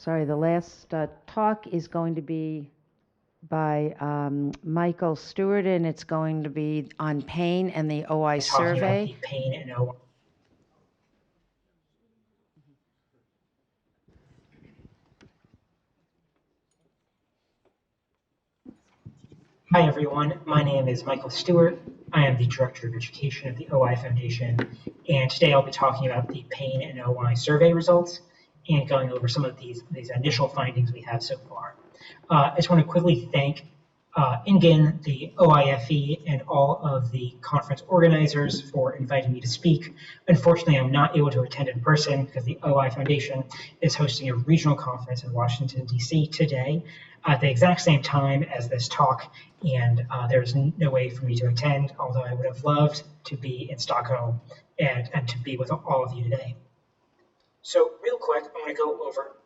sorry, the last talk is going to be by Michael Stewart, and it's going to be on pain and the OI talking about survey. the pain and OI. Hi everyone, my name is Michael Stewart. I am the Director of Education at the OI Foundation, and today I'll be talking about the pain and OI survey results and going over some of these initial findings we have so far. I just want to quickly thank INGAN, the OIFE, and all of the conference organizers for inviting me to speak. Unfortunately, I'm not able to attend in person because the OI Foundation is hosting a regional conference in Washington, D.C. today at the exact same time as this talk, and there's no way for me to attend, although I would have loved to be in Stockholm and to be with all of you today. So real quick, I want to go over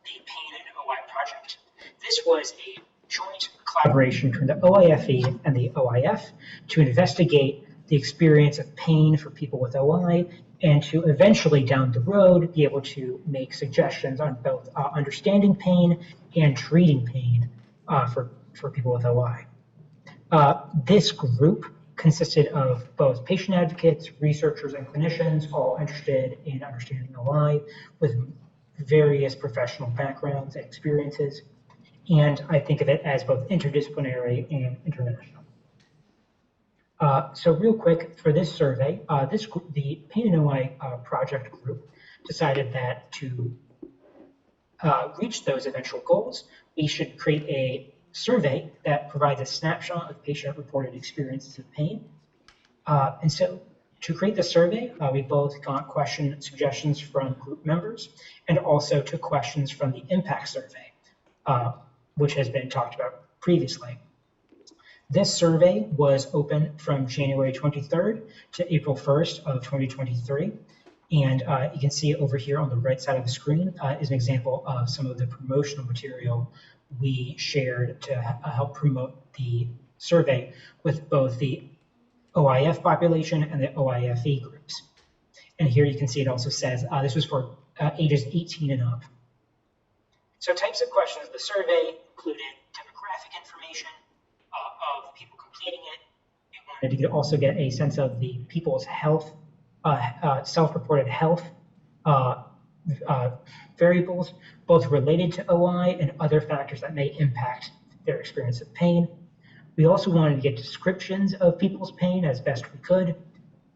the Pain and OI project. This was a joint collaboration between the OIFE and the OIF to investigate the experience of pain for people with OI and to eventually down the road be able to make suggestions on both understanding pain and treating pain for people with OI. This group consisted of both patient advocates, researchers, and clinicians, all interested in understanding OI with various professional backgrounds and experiences. And I think of it as both interdisciplinary and international. So real quick, for this survey, the Pain and OI project group decided that to reach those eventual goals, we should create a survey that provides a snapshot of patient-reported experiences of pain. And so to create the survey, we both got question suggestions from group members and also took questions from the impact survey, which has been talked about previously. This survey was open from January 23rd to April 1st of 2023. And you can see over here on the right side of the screen is an example of some of the promotional material we shared to help promote the survey with both the OIF population and the OIFE groups. And here you can see it also says this was for ages 18 and up. So types of questions of the survey included demographic information of people completing it. We wanted to also get a sense of the people's health, self-reported health variables, both related to OI and other factors that may impact their experience of pain. We also wanted to get descriptions of people's pain as best we could,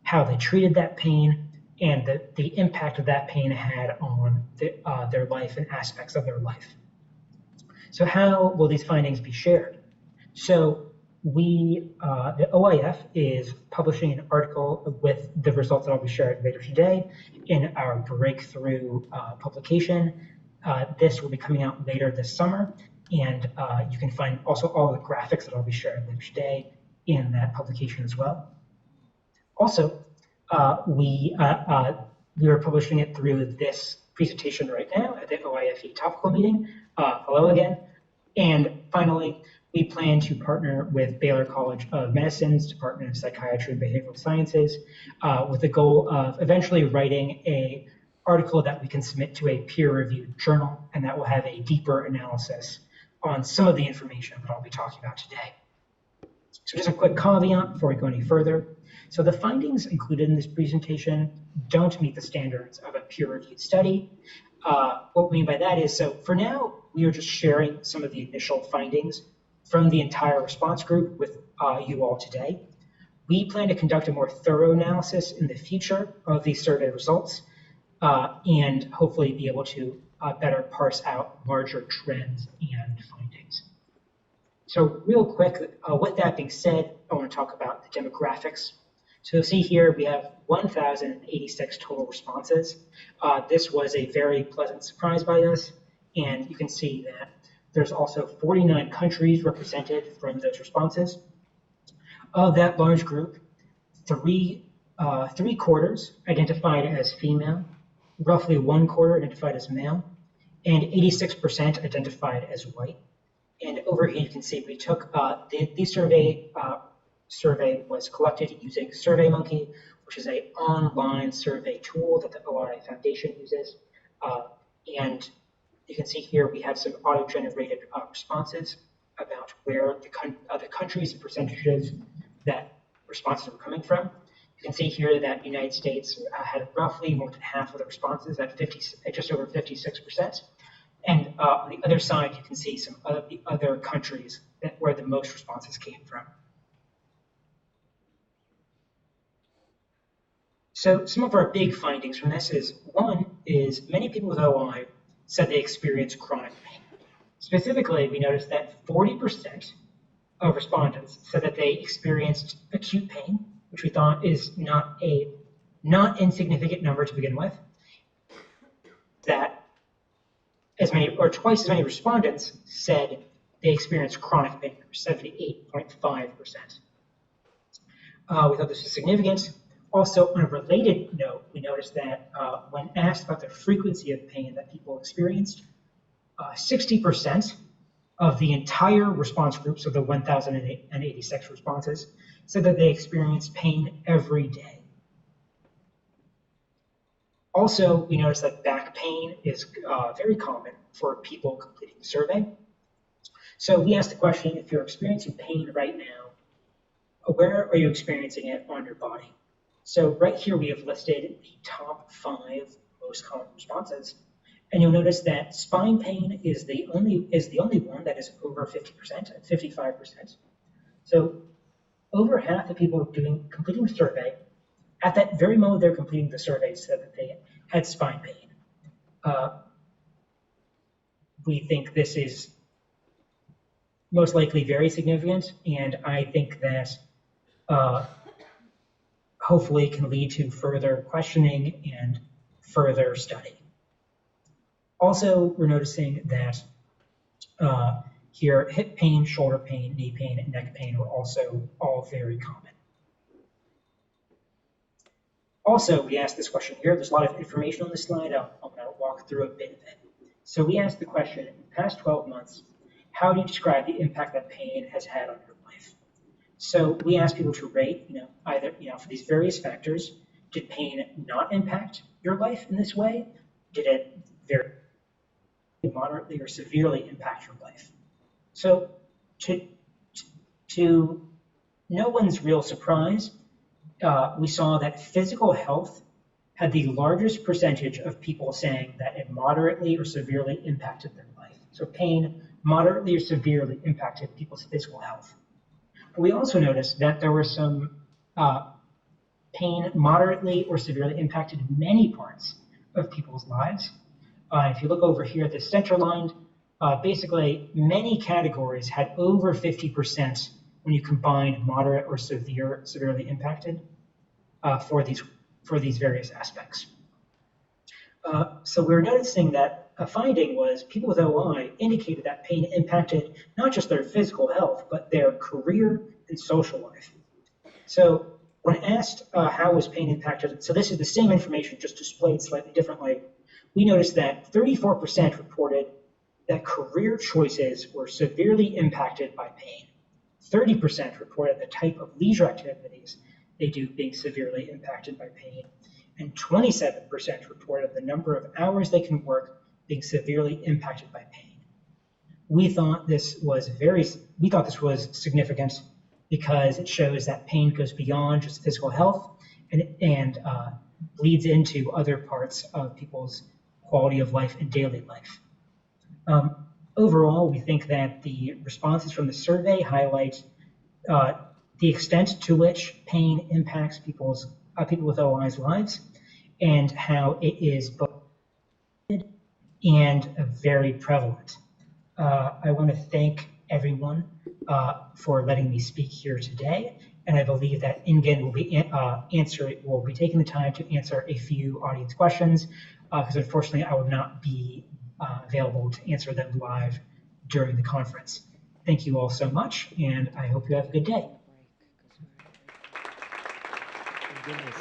how they treated that pain, and the impact of that pain had on their life and aspects of their life. So how will these findings be shared? So the OIF is publishing an article with the results that I'll be sharing later today in our breakthrough publication. This will be coming out later this summer, and you can find also all the graphics that I'll be sharing later today in that publication as well. Also, we are publishing it through this presentation right now at the OIFE topical meeting. Hello again. And finally, we plan to partner with Baylor College of Medicine's Department of Psychiatry and Behavioral Sciences with the goal of eventually writing an article that we can submit to a peer-reviewed journal, and that will have a deeper analysis on some of the information that I'll be talking about today. So just a quick caveat before we go any further. So the findings included in this presentation don't meet the standards of a peer-reviewed study. What we mean by that is, so for now, we are just sharing some of the initial findings from the entire response group with you all today. We plan to conduct a more thorough analysis in the future of these survey results and hopefully be able to better parse out larger trends and findings. So real quick, with that being said, I want to talk about the demographics. So you'll see here we have 1,086 total responses. This was a very pleasant surprise by us, and you can see that there's also 49 countries represented from those responses. Of that large group, three quarters identified as female, roughly 1/4 identified as male, and 86% identified as white. And over here you can see we took the survey was collected using SurveyMonkey, which is an online survey tool that the OI Foundation uses. And You can see here we have some auto-generated responses about where the countries and percentages that responses were coming from. You can see here that the United States had roughly more than half of the responses at just over 56%. And on the other side, you can see some of the other countries where the most responses came from. So some of our big findings from this is, one is many people with OI said they experienced chronic pain. Specifically, we noticed that 40% of respondents said that they experienced acute pain, which we thought is not insignificant number to begin with. That as many or twice as many respondents said they experienced chronic pain, 78.5%. We thought this was significant. Also, on a related note, we noticed that when asked about the frequency of pain that people experienced, 60% of the entire response group, so the 1,086 responses, said that they experienced pain every day. Also, we noticed that back pain is very common for people completing the survey. So we asked the question, if you're experiencing pain right now, where are you experiencing it on your body? So right here we have listed the top 5 most common responses. And you'll notice that spine pain is the only one that is over 50% at 55%. So over half the people completing the survey, at that very moment they're completing the survey, said that they had spine pain. We think this is most likely very significant, and I think that hopefully can lead to further questioning and further study. Also, we're noticing that here hip pain, shoulder pain, knee pain, and neck pain were also all very common. Also, we asked this question here. There's a lot of information on this slide. I'm going to walk through a bit of it. So we asked the question, in the past 12 months, how do you describe the impact that pain has had on your life? So we asked people to rate, either, for these various factors, did pain not impact your life in this way? Did it very moderately or severely impact your life? So to no one's real surprise, we saw that physical health had the largest percentage of people saying that it moderately or severely impacted their life. So pain moderately or severely impacted people's physical health. But we also noticed that there were some pain moderately or severely impacted many parts of people's lives. If you look over here at the center line, basically many categories had over 50% when you combined moderate or severely impacted for these various aspects. So we're noticing that a finding was people with OI indicated that pain impacted not just their physical health, but their career and social life. So when asked how was pain impacted, so this is the same information just displayed slightly differently, we noticed that 34% reported that career choices were severely impacted by pain. 30% reported the type of leisure activities they do being severely impacted by pain. And 27% reported the number of hours they can work being severely impacted by pain. We thought this was significant because it shows that pain goes beyond just physical health and bleeds into other parts of people's quality of life and daily life. Overall, we think that the responses from the survey highlight the extent to which pain impacts people with OI's lives and how it is both and very prevalent. I want to thank everyone for letting me speak here today, and I believe that Ingen will be taking the time to answer a few audience questions because unfortunately I will not be available to answer them live during the conference. Thank you all so much, and I hope you have a good day. Goodness.